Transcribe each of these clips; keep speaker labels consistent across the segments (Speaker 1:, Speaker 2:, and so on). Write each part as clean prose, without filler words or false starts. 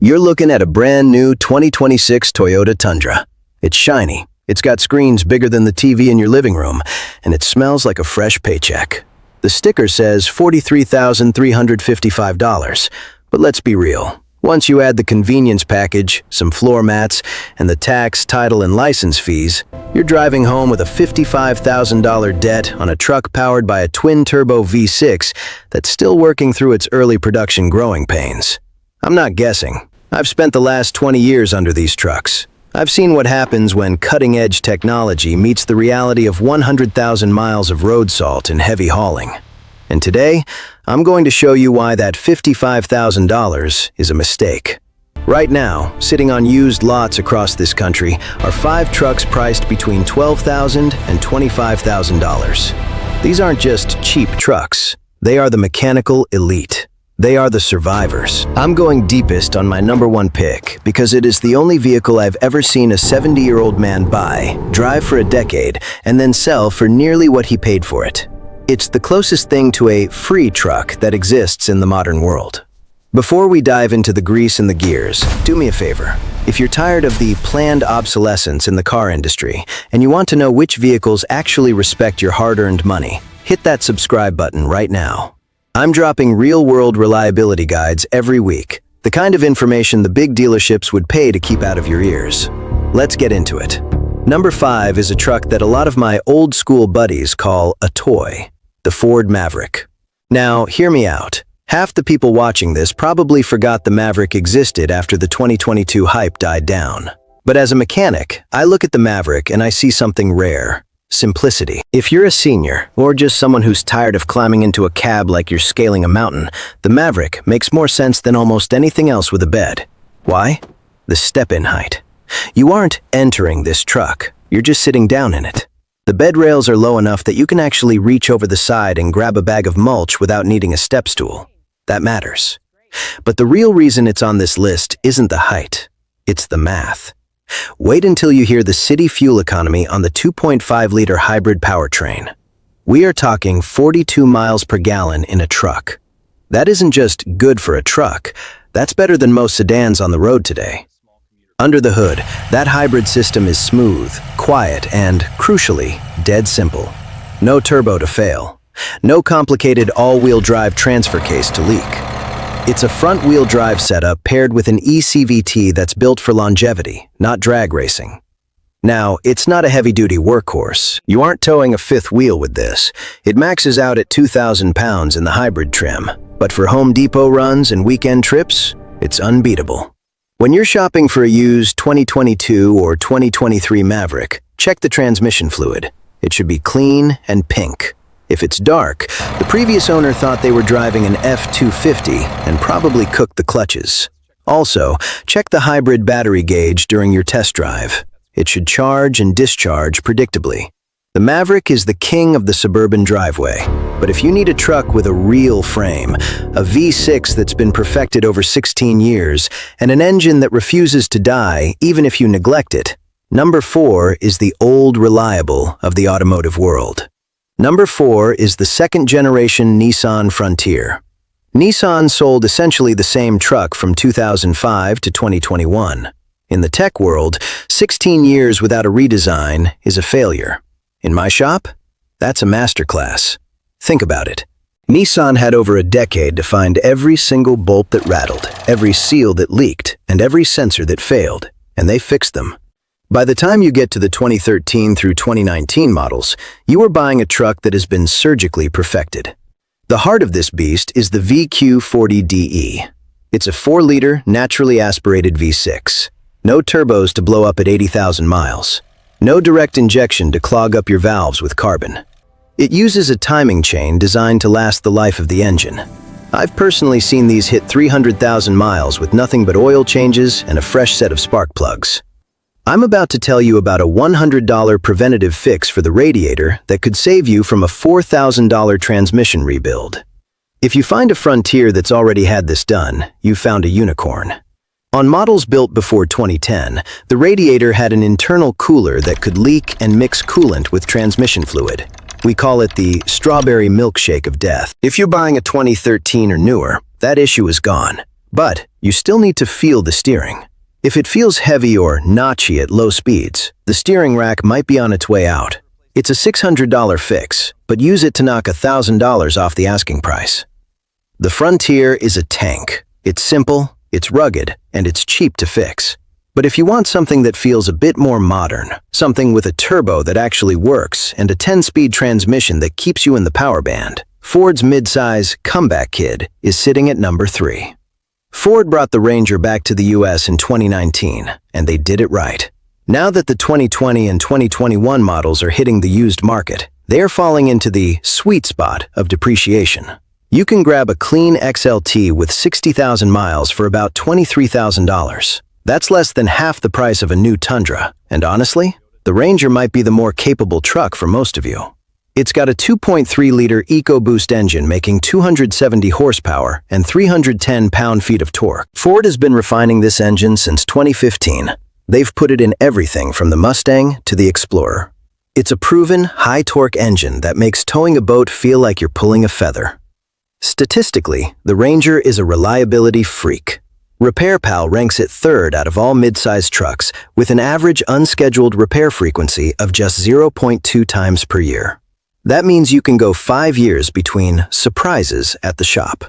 Speaker 1: You're looking at a brand new 2026 Toyota Tundra. It's shiny, it's got screens bigger than the TV in your living room, and it smells like a fresh paycheck. The sticker says $43,355, but let's be real. Once you add the convenience package, some floor mats, and the tax, title, and license fees, you're driving home with a $55,000 debt on a truck powered by a twin-turbo V6 that's still working through its early production growing pains. I'm not guessing. I've spent the last 20 years under these trucks. I've seen what happens when cutting-edge technology meets the reality of 100,000 miles of road salt and heavy hauling. And today, I'm going to show you why that $55,000 is a mistake. Right now, sitting on used lots across this country are 5 trucks priced between $12,000 and $25,000. These aren't just cheap trucks. They are the mechanical elite. They are the survivors. I'm going deepest on my number 1 pick because it is the only vehicle I've ever seen a 70-year-old man buy, drive for a decade, and then sell for nearly what he paid for it. It's the closest thing to a free truck that exists in the modern world. Before we dive into the grease and the gears, do me a favor. If you're tired of the planned obsolescence in the car industry and you want to know which vehicles actually respect your hard-earned money, hit that subscribe button right now. I'm dropping real-world reliability guides every week, the kind of information the big dealerships would pay to keep out of your ears. Let's get into it. Number 5 is a truck that a lot of my old-school buddies call a toy, the Ford Maverick. Now, hear me out. Half the people watching this probably forgot the Maverick existed after the 2022 hype died down. But as a mechanic, I look at the Maverick and I see something rare. Simplicity. If you're a senior, or just someone who's tired of climbing into a cab like you're scaling a mountain, the Maverick makes more sense than almost anything else with a bed. Why? The step-in height. You aren't entering this truck, you're just sitting down in it. The bed rails are low enough that you can actually reach over the side and grab a bag of mulch without needing a step stool. That matters. But the real reason it's on this list isn't the height, it's the math. Wait until you hear the city fuel economy on the 2.5-liter hybrid powertrain. We are talking 42 miles per gallon in a truck. That isn't just good for a truck, that's better than most sedans on the road today. Under the hood, that hybrid system is smooth, quiet, and, crucially, dead simple. No turbo to fail. No complicated all-wheel drive transfer case to leak. It's a front-wheel drive setup paired with an eCVT that's built for longevity, not drag racing. Now, it's not a heavy-duty workhorse. You aren't towing a fifth wheel with this. It maxes out at 2,000 pounds in the hybrid trim. But for Home Depot runs and weekend trips, it's unbeatable. When you're shopping for a used 2022 or 2023 Maverick, check the transmission fluid. It should be clean and pink. If it's dark, the previous owner thought they were driving an F-250 and probably cooked the clutches. Also, check the hybrid battery gauge during your test drive. It should charge and discharge predictably. The Maverick is the king of the suburban driveway, but if you need a truck with a real frame, a V6 that's been perfected over 16 years, and an engine that refuses to die even if you neglect it, number 4 is the old reliable of the automotive world. Number 4 is the second-generation Nissan Frontier. Nissan sold essentially the same truck from 2005 to 2021. In the tech world, 16 years without a redesign is a failure. In my shop, that's a masterclass. Think about it. Nissan had over a decade to find every single bolt that rattled, every seal that leaked, and every sensor that failed, and they fixed them. By the time you get to the 2013 through 2019 models, you are buying a truck that has been surgically perfected. The heart of this beast is the VQ40DE. It's a 4-liter, naturally aspirated V6. No turbos to blow up at 80,000 miles. No direct injection to clog up your valves with carbon. It uses a timing chain designed to last the life of the engine. I've personally seen these hit 300,000 miles with nothing but oil changes and a fresh set of spark plugs. I'm about to tell you about a $100 preventative fix for the radiator that could save you from a $4,000 transmission rebuild. If you find a Frontier that's already had this done, you've found a unicorn. On models built before 2010, the radiator had an internal cooler that could leak and mix coolant with transmission fluid. We call it the strawberry milkshake of death. If you're buying a 2013 or newer, that issue is gone. But you still need to feel the steering. If it feels heavy or notchy at low speeds, the steering rack might be on its way out. It's a $600 fix, but use it to knock $1,000 off the asking price. The Frontier is a tank. It's simple, it's rugged, and it's cheap to fix. But if you want something that feels a bit more modern, something with a turbo that actually works, and a 10-speed transmission that keeps you in the power band, Ford's midsize comeback kid is sitting at number 3. Ford brought the Ranger back to the US in 2019, and they did it right. Now that the 2020 and 2021 models are hitting the used market, they are falling into the sweet spot of depreciation. You can grab a clean XLT with 60,000 miles for about $23,000. That's less than half the price of a new Tundra, and honestly, the Ranger might be the more capable truck for most of you. It's got a 2.3-liter EcoBoost engine making 270 horsepower and 310 pound-feet of torque. Ford has been refining this engine since 2015. They've put it in everything from the Mustang to the Explorer. It's a proven, high-torque engine that makes towing a boat feel like you're pulling a feather. Statistically, the Ranger is a reliability freak. RepairPal ranks it 3rd out of all mid-sized trucks with an average unscheduled repair frequency of just 0.2 times per year. That means you can go 5 years between surprises at the shop.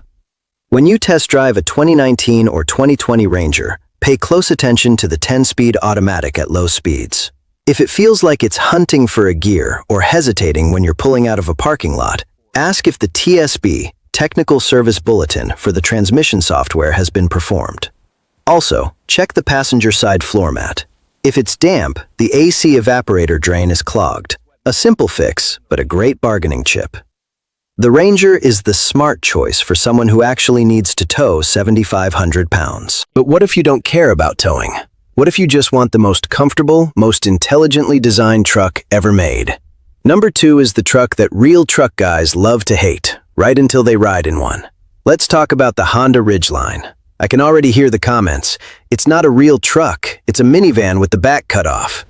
Speaker 1: When you test drive a 2019 or 2020 Ranger, pay close attention to the 10-speed automatic at low speeds. If it feels like it's hunting for a gear or hesitating when you're pulling out of a parking lot, ask if the TSB, Technical Service Bulletin, for the transmission software has been performed. Also, check the passenger side floor mat. If it's damp, the AC evaporator drain is clogged. A simple fix, but a great bargaining chip. The Ranger is the smart choice for someone who actually needs to tow 7,500 pounds. But what if you don't care about towing? What if you just want the most comfortable, most intelligently designed truck ever made? Number 2 is the truck that real truck guys love to hate, right until they ride in one. Let's talk about the Honda Ridgeline. I can already hear the comments. It's not a real truck, it's a minivan with the back cut off.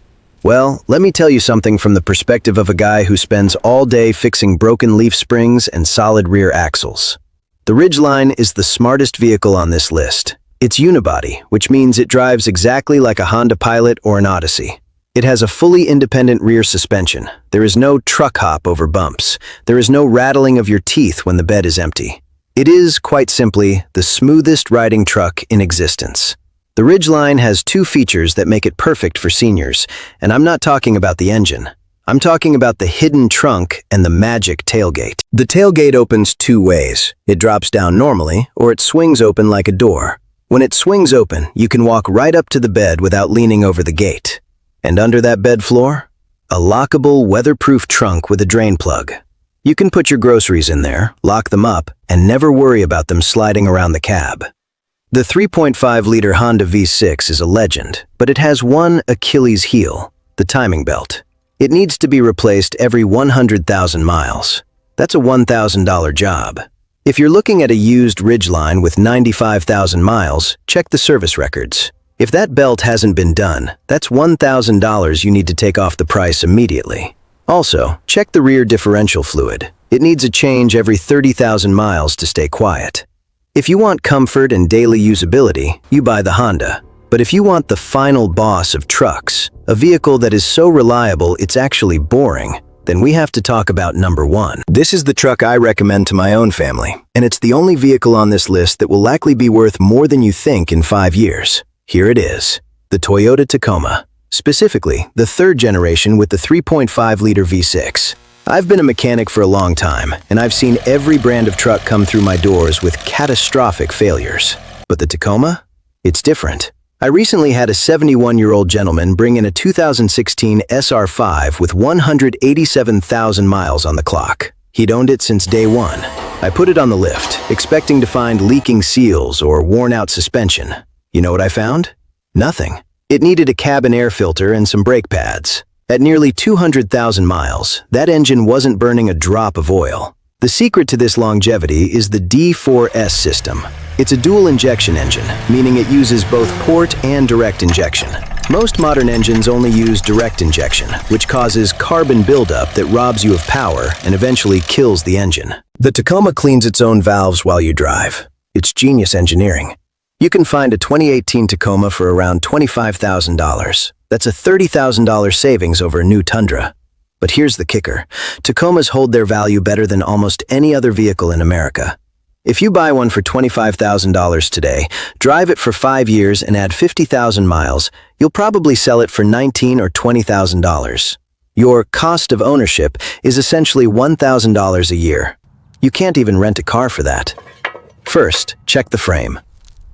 Speaker 1: Well, let me tell you something from the perspective of a guy who spends all day fixing broken leaf springs and solid rear axles. The Ridgeline is the smartest vehicle on this list. It's Unibody, which means it drives exactly like a Honda Pilot or an Odyssey. It has a fully independent rear suspension. There is no truck hop over bumps. There is no rattling of your teeth when the bed is empty. It is, quite simply, the smoothest riding truck in existence. The Ridgeline has 2 features that make it perfect for seniors, and I'm not talking about the engine. I'm talking about the hidden trunk and the magic tailgate. The tailgate opens 2 ways. It drops down normally, or it swings open like a door. When it swings open, you can walk right up to the bed without leaning over the gate. And under that bed floor? A lockable, weatherproof trunk with a drain plug. You can put your groceries in there, lock them up, and never worry about them sliding around the cab. The 3.5-liter Honda V6 is a legend, but it has one Achilles heel, the timing belt. It needs to be replaced every 100,000 miles. That's a $1,000 job. If you're looking at a used Ridgeline with 95,000 miles, check the service records. If that belt hasn't been done, that's $1,000 you need to take off the price immediately. Also, check the rear differential fluid. It needs a change every 30,000 miles to stay quiet. If you want comfort and daily usability, you buy the Honda. But if you want the final boss of trucks, a vehicle that is so reliable it's actually boring, then we have to talk about number 1. This is the truck I recommend to my own family, and it's the only vehicle on this list that will likely be worth more than you think in 5 years. Here it is, the Toyota Tacoma. Specifically, the 3rd generation with the 3.5-liter V6. I've been a mechanic for a long time, and I've seen every brand of truck come through my doors with catastrophic failures. But the Tacoma? It's different. I recently had a 71-year-old gentleman bring in a 2016 SR5 with 187,000 miles on the clock. He'd owned it since day one. I put it on the lift, expecting to find leaking seals or worn-out suspension. You know what I found? Nothing. It needed a cabin air filter and some brake pads. At nearly 200,000 miles, that engine wasn't burning a drop of oil. The secret to this longevity is the D4S system. It's a dual injection engine, meaning it uses both port and direct injection. Most modern engines only use direct injection, which causes carbon buildup that robs you of power and eventually kills the engine. The Tacoma cleans its own valves while you drive. It's genius engineering. You can find a 2018 Tacoma for around $25,000. That's a $30,000 savings over a new Tundra. But here's the kicker. Tacomas hold their value better than almost any other vehicle in America. If you buy one for $25,000 today, drive it for 5 years and add 50,000 miles, you'll probably sell it for $19,000 or $20,000. Your cost of ownership is essentially $1,000 a year. You can't even rent a car for that. First, check the frame.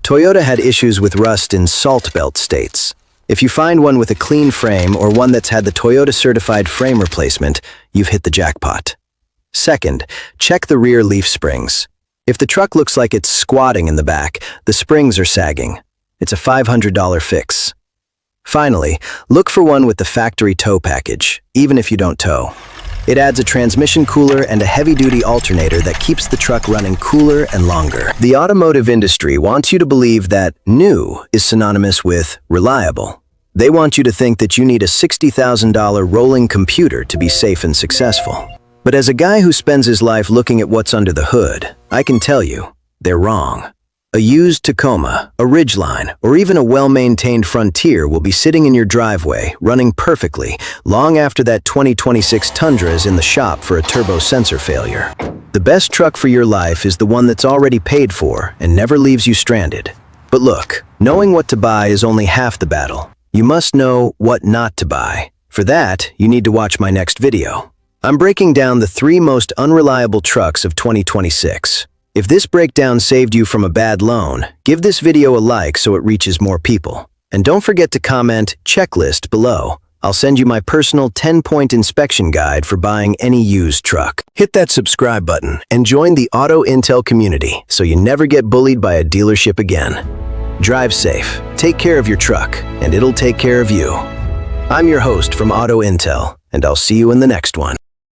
Speaker 1: Toyota had issues with rust in salt belt states. If you find one with a clean frame or one that's had the Toyota certified frame replacement, you've hit the jackpot. Second, check the rear leaf springs. If the truck looks like it's squatting in the back, the springs are sagging. It's a $500 fix. Finally, look for one with the factory tow package, even if you don't tow. It adds a transmission cooler and a heavy-duty alternator that keeps the truck running cooler and longer. The automotive industry wants you to believe that new is synonymous with reliable. They want you to think that you need a $60,000 rolling computer to be safe and successful. But as a guy who spends his life looking at what's under the hood, I can tell you, they're wrong. A used Tacoma, a Ridgeline, or even a well-maintained Frontier will be sitting in your driveway, running perfectly, long after that 2026 Tundra is in the shop for a turbo sensor failure. The best truck for your life is the one that's already paid for and never leaves you stranded. But look, knowing what to buy is only half the battle. You must know what not to buy. For that, you need to watch my next video. I'm breaking down the 3 most unreliable trucks of 2026. If this breakdown saved you from a bad loan, give this video a like so it reaches more people. And don't forget to comment checklist below. I'll send you my personal 10-point inspection guide for buying any used truck. Hit that subscribe button and join the AutoIntel community so you never get bullied by a dealership again. Drive safe, take care of your truck, and it'll take care of you. I'm your host from AutoIntel, and I'll see you in the next one.